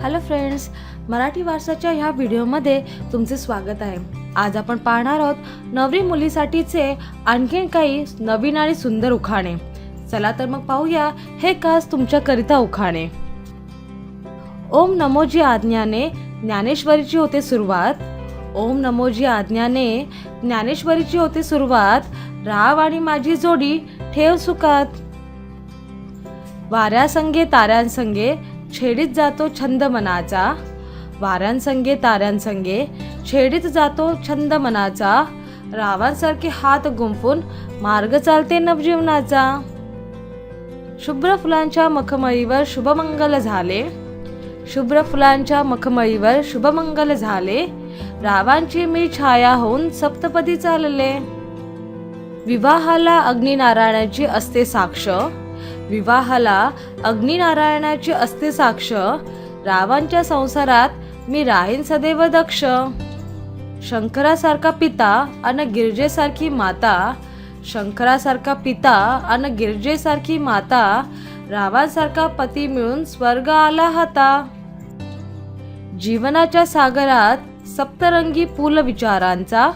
Hello friends, Marathi वारसाच्या ह्या व्हिडिओमध्ये तुमचे स्वागत आहे. आज आपण पाहणार आहोत नवरी मुलीसाठीचे आणखीन काही नवीन आणि सुंदर उखाणे. चला तर मग पाहूया हे खास तुमच्याकरिता उखाणे. ओम नमोजी आज्ञाने ज्ञानेश्वरीची होते सुरुवात. ओम नमोजी आज्ञाने ज्ञानेश्वरीची होते सुरुवात. राव आणि माझी जोडी ठेव सुखात. वाऱ्यासंगे ताऱ्यांसंगे छेडीत जातो छंद मनाचा. वाऱ्यांसंगे ताऱ्यांसंगे छेडीत जातो छंद मनाचा. रावांसारखे हात गुंफून मार्ग चालते नवजीवनाचा. शुभ्र फुलांच्या मखमळीवर शुभमंगल झाले. शुभ्र फुलांच्या मखमळीवर शुभमंगल झाले. रावांची मी छाया होऊन सप्तपदी चालले. विवाहाला अग्निनारायणाची असते साक्ष. विवाहाला अग्निनारायणाची असते साक्ष. रावांच्या संसारात मी राहीन सदैव दक्ष. शंकरासारखा पिता अन गिरजेसारखी माता. शंकरासारखा पिता अन गिरजेसारखी माता. रावांसारखा पती मिळून स्वर्ग आला हाता. जीवनाच्या सागरात सप्तरंगी पूल विचारांचा.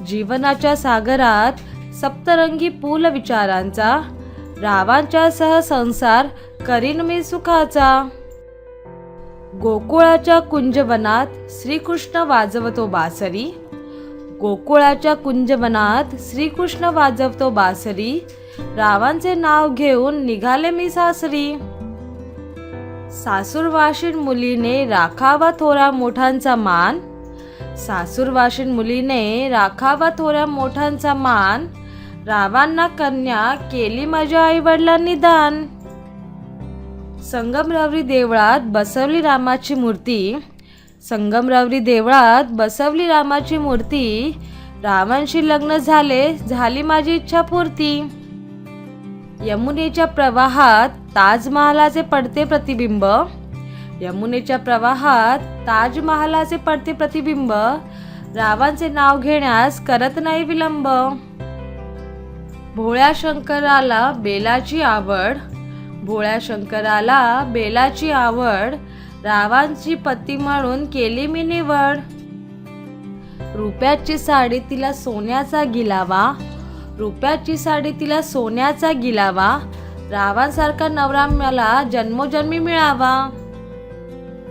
जीवनाच्या सागरात सप्तरंगी पूल विचारांचा. रावांच्या सह संसार करीन मी सुखाचा. गोकुळाच्या कुंजवनात श्रीकृष्ण वाजवतो बासरी. गोकुळाच्या कुंजवनात श्रीकृष्ण वाजवतो बासरी. रावांचे नाव घेऊन निघाले मी सासरी. सासूरवाशीण मुलीने राखावा थोरा मोठ्यांचा मान. सासूरवाशीण मुलीने राखावा थोरा मोठ्यांचा मान. रावांना कन्या केली माझ्या आई वडिलांनी दान. संगमरवरी देवळात बसवली रामाची मूर्ती. संगमरवरी देवळात बसवली रामाची मूर्ती. रावांशी लग्न झाली माझी इच्छा पूर्ती. यमुनेच्या प्रवाहात ताजमहालाचे पडते प्रतिबिंब. यमुनेच्या प्रवाहात ताजमहालाचे पडते प्रतिबिंब. रावांचे नाव घेण्यास करत नाही विलंब. भोळ्या शंकराला बेलाची आवड. भोळ्या शंकराला बेलाची आवड. रावांची पती म्हणून केली मी निवड. रुपयाची साडी तिला सोन्याचा गिलावा. रुपयाची साडी तिला सोन्याचा गिलावा. रावांसारखा नवरा मला जन्मोजन्मी मिळावा.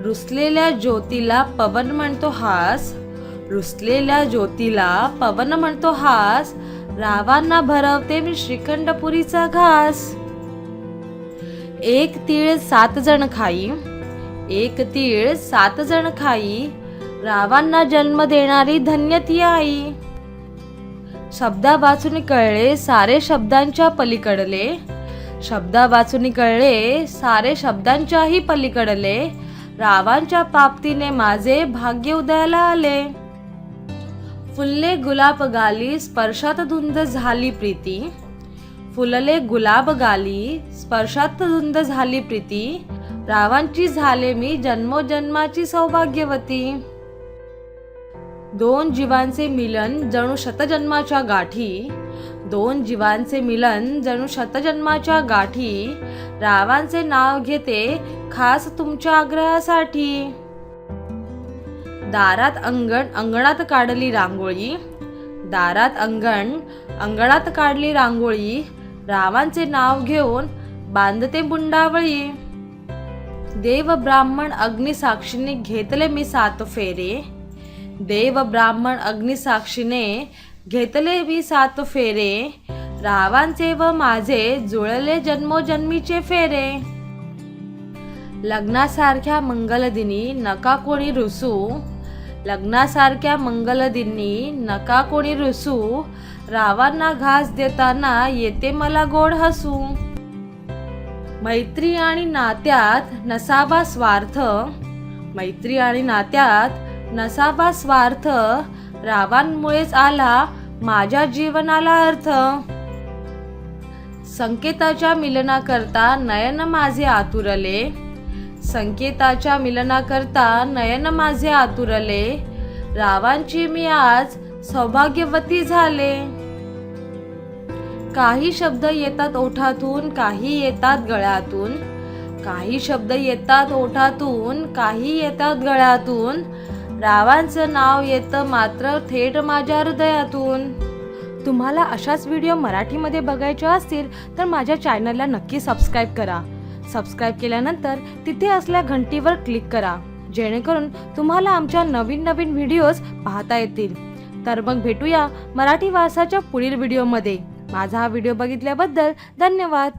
रुसलेल्या ज्योतीला पवन म्हणतो हास. रुसलेल्या ज्योतीला पवन म्हणतो हास. रावांना भरवते मी श्रीखंडपुरीचा घास. एक तीळ 7 जण खाई. एक तीळ 7 जण खाई. रावांना जन्म देणारी धन्य ती आई. शब्दा वाचून कळले सारे शब्दांच्या पलीकडले. शब्दा वाचून कळले सारे शब्दांच्याही पलीकडले. रावांच्या प्राप्तीने माझे भाग्य उदयाला आले. फुलले गुलाब गाली स्पर्शात धुंद झाली प्रीती. फुलले गुलाब गाली स्पर्शात धुंद झाली प्रीती. रावांची झाले मी जन्मोजन्माची सौभाग्यवती. दोन जीवांचे मिलन जणू शतजन्माच्या गाठी. दोन जीवांचे मिलन जणू शतजन्माच्या गाठी. रावांचे नाव घेते खास तुमच्या आग्रहासाठी. दारात अंगण अंगणात काढली रांगोळी. दारात अंगण अंगणात काढली रांगोळी. रावांचे नाव घेऊन बांधते बुंडावळी. देव ब्राह्मण अग्निसाक्षीने घेतले मी 7 फेरे. देव ब्राह्मण अग्निसाक्षीने घेतले मी 7 फेरे. रावांचे व माझे जुळले जन्मोजन्मीचे फेरे. लग्नासारख्या मंगलदिनी नका कोणी रुसू. लग्नासारख्या मंगलदिनी नका कोणी रुसू. रावांना घास देताना येते मला गोड हसू. मैत्री आणि नात्यात नसावा स्वार्थ. मैत्री आणि नात्यात नसावा स्वार्थ. रावांमुळेच आला माझ्या जीवनाला अर्थ. संकेताच्या मिलनाकरता नयन माझे आतुरले. संकेताच्या मिलनाकरता नयन माझे आतुरले. रावांची मी आज सौभाग्यवती झाले. काही शब्द येतात ओठातून, काही येतात गळ्यातून. काही शब्द येतात ओठातून, काही येतात गळ्यातून, रावांचं नाव येतं मात्र थेट माझ्या हृदयातून. तुम्हाला अशाच व्हिडिओ मराठीमध्ये बघायचे असतील तर माझ्या चॅनलला नक्की सबस्क्राईब करा. सबस्क्राईब केल्यानंतर तिथे असलेल्या घंटीवर क्लिक करा, जेणेकरून तुम्हाला आमच्या नवीन नवीन व्हिडिओज पाहता येतील. तर मग भेटूया मराठी वारसाच्या पुढील व्हिडिओमध्ये. माझा हा व्हिडिओ बघितल्याबद्दल धन्यवाद.